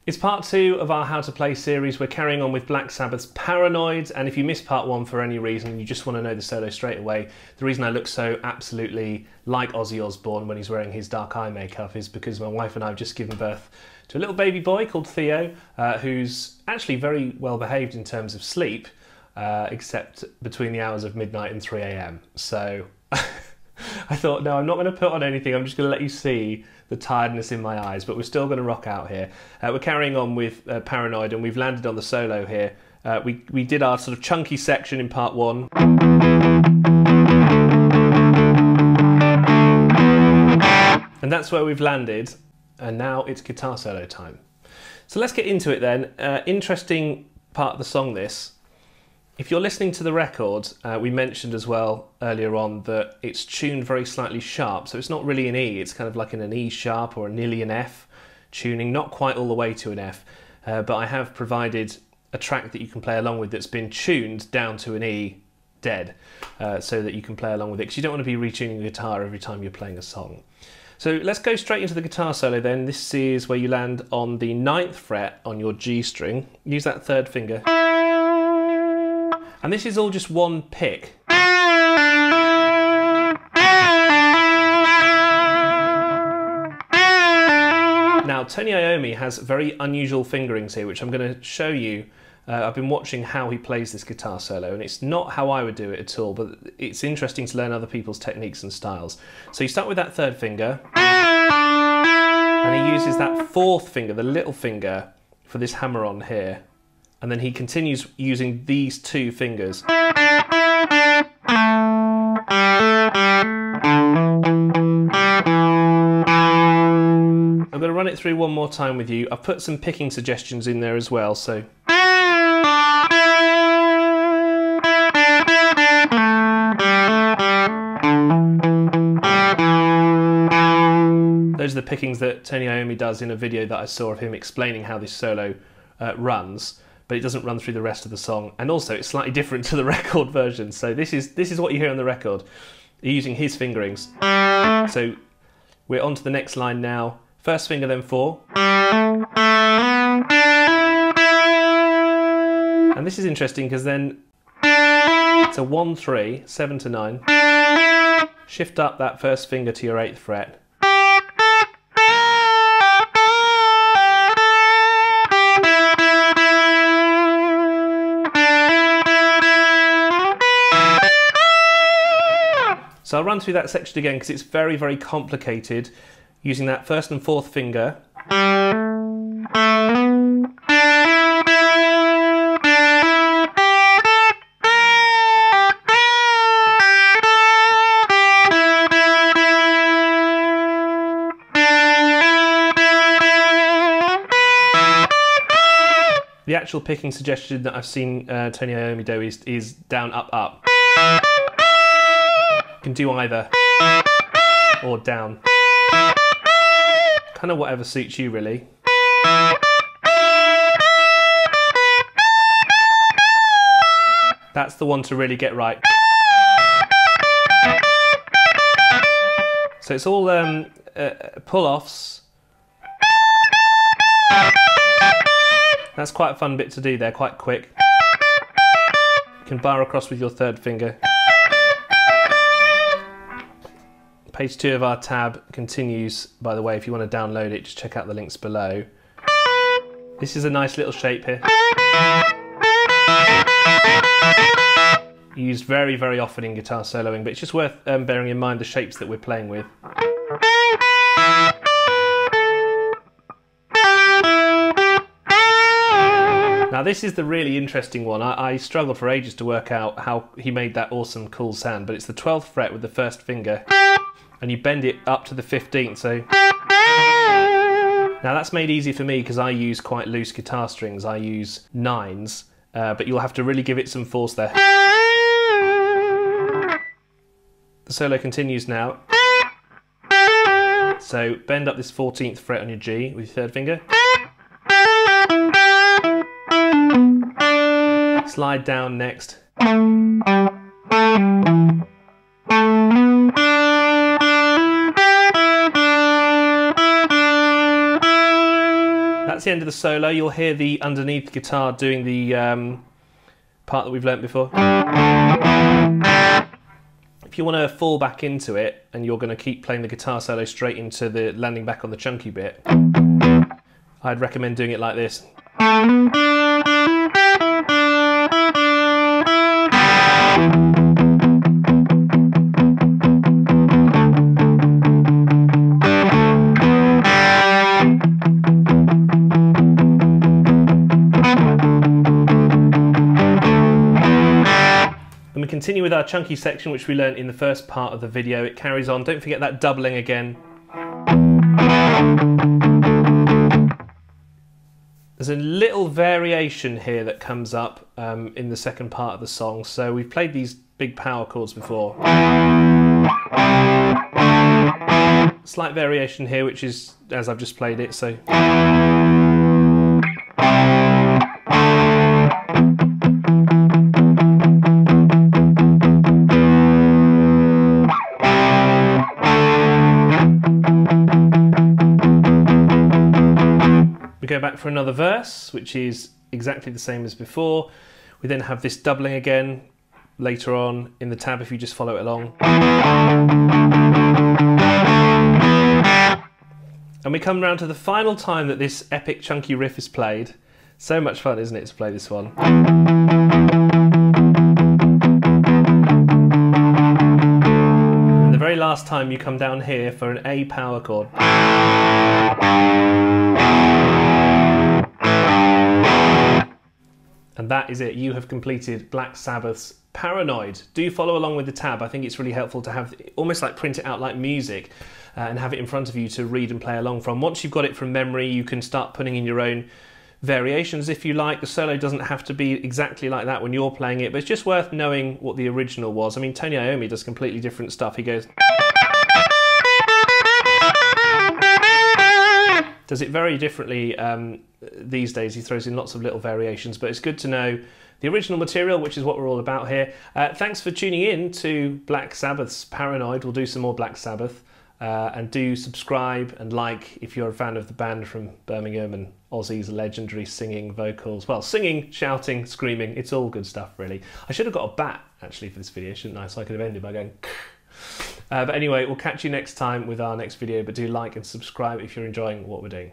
It's part 2 of our How to Play series. We're carrying on with Black Sabbath's Paranoid, and if you missed part 1 for any reason and you just want to know the solo straight away, the reason I look so absolutely like Ozzy Osbourne when he's wearing his dark eye makeup is because my wife and I have just given birth to a little baby boy called Theo, who's actually very well behaved in terms of sleep, except between the hours of midnight and 3 AM. So I thought, no, I'm not going to put on anything, I'm just going to let you see the tiredness in my eyes, but we're still going to rock out here. We're carrying on with Paranoid, and we've landed on the solo here. We did our sort of chunky section in part 1. And that's where we've landed, and now it's guitar solo time. So let's get into it then. Interesting part of the song this. If you're listening to the record, we mentioned as well earlier on that it's tuned very slightly sharp, so it's not really an E, it's kind of like in an E sharp or nearly an F tuning, not quite all the way to an F, but I have provided a track that you can play along with that's been tuned down to an E dead, so that you can play along with it, because you don't want to be retuning the guitar every time you're playing a song. So let's go straight into the guitar solo then. This is where you land on the 9th fret on your G string. Use that 3rd finger. And this is all just one pick. Now, Tony Iommi has very unusual fingerings here, which I'm going to show you. I've been watching how he plays this guitar solo, and it's not how I would do it at all, but it's interesting to learn other people's techniques and styles. So you start with that 3rd finger, and he uses that 4th finger, the little finger, for this hammer-on here. And then he continues using these 2 fingers. I'm going to run it through one more time with you. I've put some picking suggestions in there as well, so. Those are the pickings that Tony Iommi does in a video that I saw of him explaining how this solo runs. But it doesn't run through the rest of the song, and also it's slightly different to the record version. So this is what you hear on the record, using his fingerings. So we're on to the next line now. 1st finger, then 4. And this is interesting because then it's a 1-3, 7 to 9. Shift up that 1st finger to your 8th fret. So I'll run through that section again because it's very, very complicated using that 1st and 4th finger. The actual picking suggestion that I've seen Tony Iommi do is down, up, up. You can do either, or down. Kind of whatever suits you, really. That's the one to really get right. So it's all pull-offs. That's quite a fun bit to do there, quite quick. You can bar across with your 3rd finger. Page 2 of our tab continues, by the way. If you want to download it, just check out the links below. This is a nice little shape here. Used very, very often in guitar soloing, but it's just worth bearing in mind the shapes that we're playing with. Now this is the really interesting one. I struggled for ages to work out how he made that awesome, cool sound, but it's the 12th fret with the 1st finger. And you bend it up to the 15th, so. Now that's made easy for me because I use quite loose guitar strings. I use 9s, but you'll have to really give it some force there. The solo continues now. So bend up this 14th fret on your G with your 3rd finger. Slide down next. to the end of the solo, you'll hear the underneath guitar doing the part that we've learnt before. If you want to fall back into it and you're going to keep playing the guitar solo straight into the landing back on the chunky bit, I'd recommend doing it like this. And we continue with our chunky section, which we learned in the first part of the video. It carries on. Don't forget that doubling again. There's a little variation here that comes up in the second part of the song. So we've played these big power chords before. Slight variation here, which is as I've just played it. So. We go back for another verse, which is exactly the same as before. We then have this doubling again later on in the tab if you just follow it along. And we come round to the final time that this epic chunky riff is played. So much fun, isn't it, to play this one? And the very last time you come down here for an A power chord. And that is it. You have completed Black Sabbath's Paranoid. Do follow along with the tab. I think it's really helpful to have, almost like print it out like music and have it in front of you to read and play along from. Once you've got it from memory, you can start putting in your own variations if you like. The solo doesn't have to be exactly like that when you're playing it, but it's just worth knowing what the original was. I mean, Tony Iommi does completely different stuff. He goes... does it very differently these days. He throws in lots of little variations, but it's good to know the original material, which is what we're all about here. Thanks for tuning in to Black Sabbath's Paranoid. We'll do some more Black Sabbath, and do subscribe and like if you're a fan of the band from Birmingham and Ozzy's legendary singing vocals. Well, singing, shouting, screaming, it's all good stuff really. I should have got a bat actually for this video, shouldn't I? So I could have ended by going but anyway, we'll catch you next time with our next video, but do like and subscribe if you're enjoying what we're doing.